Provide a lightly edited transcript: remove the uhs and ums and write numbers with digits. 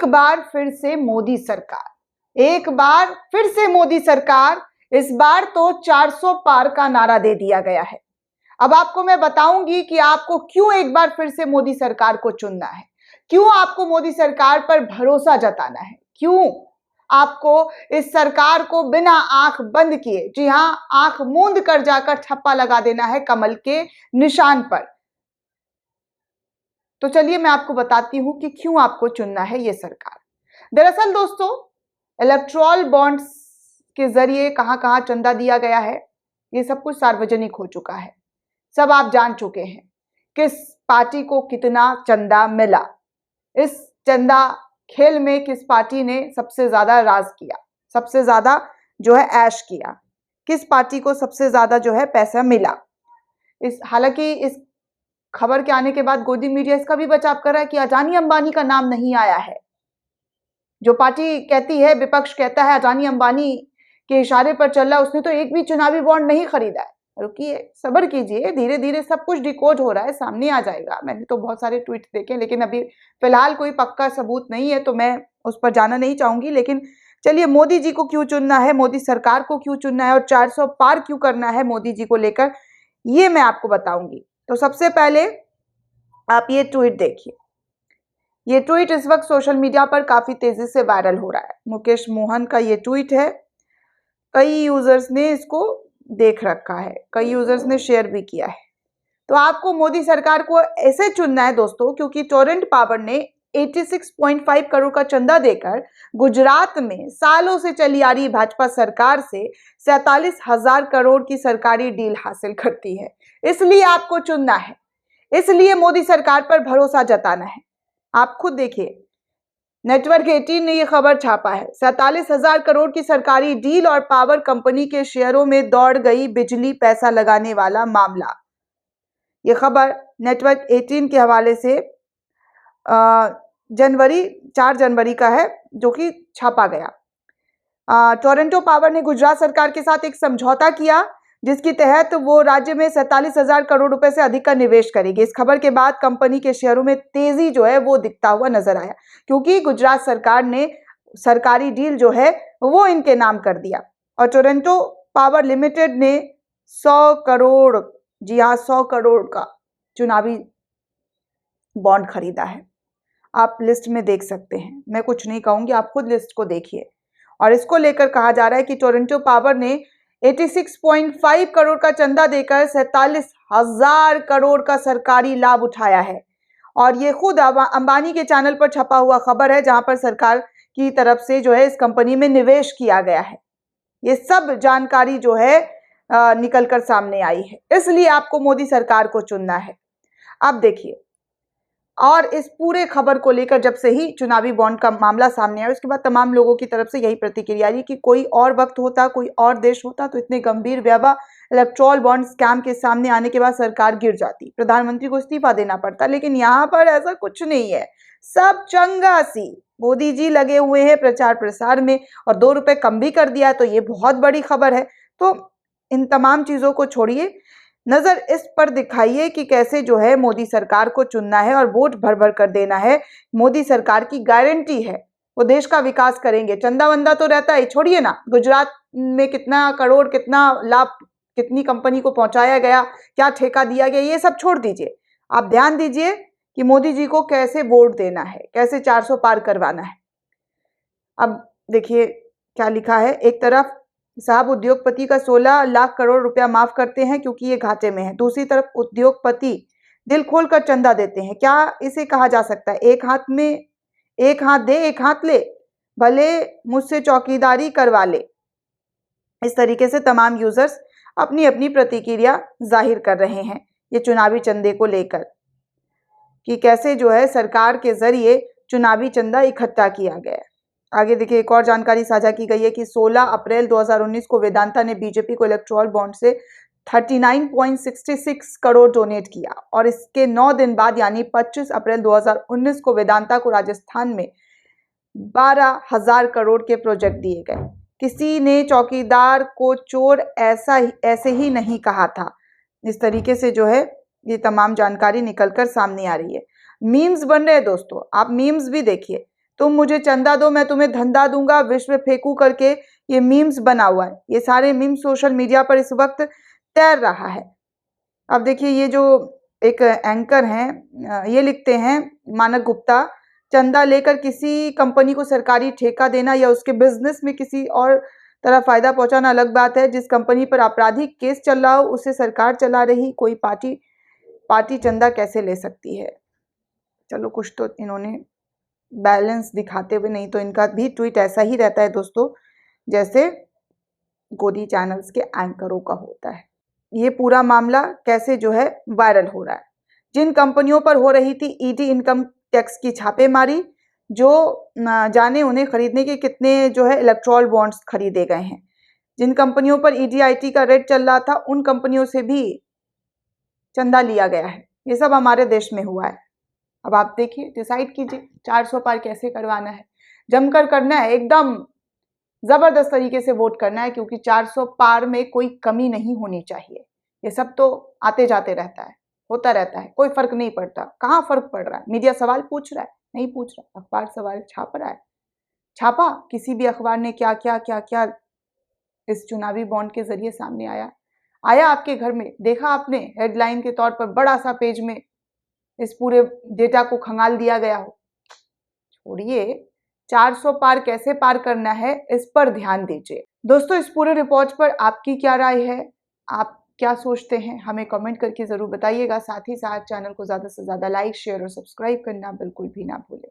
एक बार फिर से मोदी सरकार, एक बार फिर से मोदी सरकार, इस बार तो 400 पार का नारा दे दिया गया है। अब आपको मैं बताऊंगी कि आपको क्यों एक बार फिर से मोदी सरकार को चुनना है, क्यों आपको मोदी सरकार पर भरोसा जताना है, क्यों आपको इस सरकार को बिना आंख बंद किए, जी हां, आंख मूंद कर जाकर ठप्पा लगा देना है कमल के निशान पर। तो चलिए मैं आपको बताती हूं कि क्यों आपको चुनना है ये सरकार। दरअसल दोस्तों, इलेक्टोरल बॉन्ड्स के जरिए कहां कहां चंदा दिया गया है, ये सब कुछ सार्वजनिक हो चुका है। सब आप जान चुके हैं किस पार्टी को कितना चंदा मिला। इस चंदा खेल में किस पार्टी ने सबसे ज्यादा राज किया, सबसे ज्यादा जो है ऐश किया, किस पार्टी को सबसे ज्यादा जो है पैसा मिला। हालांकि इस खबर के आने के बाद गोदी मीडिया इसका भी बचाव कर रहा है कि अडानी अंबानी का नाम नहीं आया है। जो पार्टी कहती है, विपक्ष कहता है अडानी अंबानी के इशारे पर चल रहा है, उसने तो एक भी चुनावी बॉन्ड नहीं खरीदा है। रुकिए, सब्र कीजिए, धीरे धीरे सब कुछ डिकोड हो रहा है, सामने आ जाएगा। मैंने तो बहुत सारे ट्वीट देखे, लेकिन अभी फिलहाल कोई पक्का सबूत नहीं है, तो मैं उस पर जाना नहीं चाहूंगी। लेकिन चलिए, मोदी जी को क्यों चुनना है, मोदी सरकार को क्यों चुनना है और 400 पार क्यों करना है मोदी जी को लेकर, ये मैं आपको बताऊंगी। तो सबसे पहले आप ये ट्वीट देखिए। ये ट्वीट इस वक्त सोशल मीडिया पर काफी तेजी से वायरल हो रहा है। मुकेश मोहन का ये ट्वीट है। कई यूजर्स ने इसको देख रखा है, कई यूजर्स ने शेयर भी किया है। तो आपको मोदी सरकार को ऐसे चुनना है दोस्तों, क्योंकि टोरेंट पावर ने 86.5 करोड़ का चंदा देकर गुजरात में सालों से चली आ रही भाजपा सरकार से 47,000 करोड़ की सरकारी डील हासिल करती है। इसलिए आपको चुनना है, इसलिए मोदी सरकार पर भरोसा जताना है। आप खुद देखिए, नेटवर्क 18 ने यह खबर छापा है। 47,000 करोड़ की सरकारी डील और पावर कंपनी के शेयरों में दौड़ गई बिजली पैसा लगाने वाला मामला। यह खबर नेटवर्क 18 के हवाले से 4 जनवरी का है, जो कि छापा गया। टोरंटो पावर ने गुजरात सरकार के साथ एक समझौता किया, जिसके तहत वो राज्य में 47,000 करोड़ रुपए से अधिक का निवेश करेगी। इस खबर के बाद कंपनी के शेयरों में तेजी जो है वो दिखता हुआ नजर आया, क्योंकि गुजरात सरकार ने सरकारी डील जो है वो इनके नाम कर दिया। और टोरंटो पावर लिमिटेड ने 100 करोड़, जी हाँ, 100 करोड़ का चुनावी बॉन्ड खरीदा है। आप लिस्ट में देख सकते हैं, मैं कुछ नहीं कहूंगी, आप खुद लिस्ट को देखिए। और इसको लेकर कहा जा रहा है कि टोरंटो पावर ने 86.5 करोड़ का चंदा देकर 47,000 करोड़ का सरकारी लाभ उठाया है। और ये खुद अंबानी के चैनल पर छपा हुआ खबर है, जहां पर सरकार की तरफ से जो है इस कंपनी में निवेश किया गया है। ये सब जानकारी जो है निकलकर सामने आई है। इसलिए आपको मोदी सरकार को चुनना है। अब देखिए, और इस पूरे खबर को लेकर जब से ही चुनावी बॉन्ड का मामला सामने आया, उसके बाद तमाम लोगों की तरफ से यही प्रतिक्रिया आई कि कोई और वक्त होता, कोई और देश होता, तो इतने गंभीर व्यापा इलेक्टोरल बॉन्ड स्कैम के सामने आने के बाद सरकार गिर जाती, प्रधानमंत्री को इस्तीफा देना पड़ता। लेकिन यहाँ पर ऐसा कुछ नहीं है, सब चंगा सी। मोदी जी लगे हुए हैं प्रचार प्रसार में, और 2 रुपए कम भी कर दिया, तो ये बहुत बड़ी खबर है। तो इन तमाम चीजों को छोड़िए, नजर इस पर दिखाइए कि कैसे जो है मोदी सरकार को चुनना है और वोट भर भर कर देना है। मोदी सरकार की गारंटी है, वो देश का विकास करेंगे। चंदा वंदा तो रहता है, छोड़िए ना, गुजरात में कितना करोड़, कितना लाभ, कितनी कंपनी को पहुंचाया गया, क्या ठेका दिया गया, ये सब छोड़ दीजिए। आप ध्यान दीजिए कि मोदी जी को कैसे वोट देना है, कैसे 400 पार करवाना है। अब देखिए क्या लिखा है। एक तरफ साहब उद्योगपति का 16 लाख करोड़ रुपया माफ करते हैं क्योंकि ये घाटे में है, दूसरी तरफ उद्योगपति दिल खोल कर चंदा देते हैं। क्या इसे कहा जा सकता है? एक हाथ में, एक हाथ दे एक हाथ ले, भले मुझसे चौकीदारी करवा ले। इस तरीके से तमाम यूजर्स अपनी अपनी प्रतिक्रिया जाहिर कर रहे हैं ये चुनावी चंदे को लेकर, कि कैसे जो है सरकार के जरिए चुनावी चंदा इकट्ठा किया गया है। आगे देखिए, एक और जानकारी साझा की गई है कि 16 अप्रैल 2019 को वेदांता ने बीजेपी को इलेक्टोरल बॉन्ड से 39.66 करोड़ डोनेट किया, और इसके 9 दिन बाद यानी 25 अप्रैल 2019 को वेदांता को राजस्थान में 12,000 करोड़ के प्रोजेक्ट दिए गए। किसी ने चौकीदार को चोर ऐसे ही नहीं कहा था। इस तरीके से जो है ये तमाम जानकारी निकलकर सामने आ रही है। मीम्स बन रहे हैं दोस्तों, आप मीम्स भी देखिए। तुम मुझे चंदा दो मैं तुम्हें धंधा दूंगा, विश्व फेंकू करके ये मीम्स बना हुआ है। ये सारे मीम्स सोशल मीडिया पर इस वक्त तैर रहा है। अब देखिए ये जो एक एंकर हैं ये लिखते हैं मानक गुप्ता, चंदा लेकर किसी कंपनी को सरकारी ठेका देना या उसके बिजनेस में किसी और तरह फायदा पहुंचाना अलग बात है। जिस कंपनी पर आपराधिक केस चल रहा हो उसे सरकार चला रही कोई पार्टी चंदा कैसे ले सकती है। चलो कुछ तो इन्होंने बैलेंस दिखाते हुए, नहीं तो इनका भी ट्वीट ऐसा ही रहता है दोस्तों जैसे गोदी चैनल्स के एंकरों का होता है। ये पूरा मामला कैसे जो है वायरल हो रहा है। जिन कंपनियों पर हो रही थी ईडी इनकम टैक्स की छापेमारी, जो न जाने उन्हें खरीदने के कितने जो है इलेक्ट्रॉल बॉन्ड्स खरीदे गए हैं। जिन कंपनियों पर ईडीआईटी का रेड चल रहा था उन कंपनियों से भी चंदा लिया गया है। ये सब हमारे देश में हुआ है। अब आप देखिए, डिसाइड कीजिए 400 पार कैसे करवाना है। जमकर करना है, एकदम जबरदस्त तरीके से वोट करना है, क्योंकि 400 पार में कोई कमी नहीं होनी चाहिए। ये सब तो आते जाते रहता है, होता रहता है, कोई फर्क नहीं पड़ता। कहाँ फर्क पड़ रहा है? मीडिया सवाल पूछ रहा है, नहीं पूछ रहा। अखबार सवाल छाप रहा है, छापा किसी भी अखबार ने क्या क्या क्या क्या इस चुनावी बॉन्ड के जरिए सामने आया आपके घर में, देखा आपने हेडलाइन के तौर पर बड़ा सा पेज में इस पूरे डेटा को खंगाल दिया गया हो। छोड़िए, 400 पार कैसे पार करना है इस पर ध्यान दीजिए। दोस्तों इस पूरे रिपोर्ट पर आपकी क्या राय है, आप क्या सोचते हैं, हमें कमेंट करके जरूर बताइएगा। साथ ही साथ चैनल को ज्यादा से ज्यादा लाइक शेयर और सब्सक्राइब करना बिल्कुल भी ना भूलें।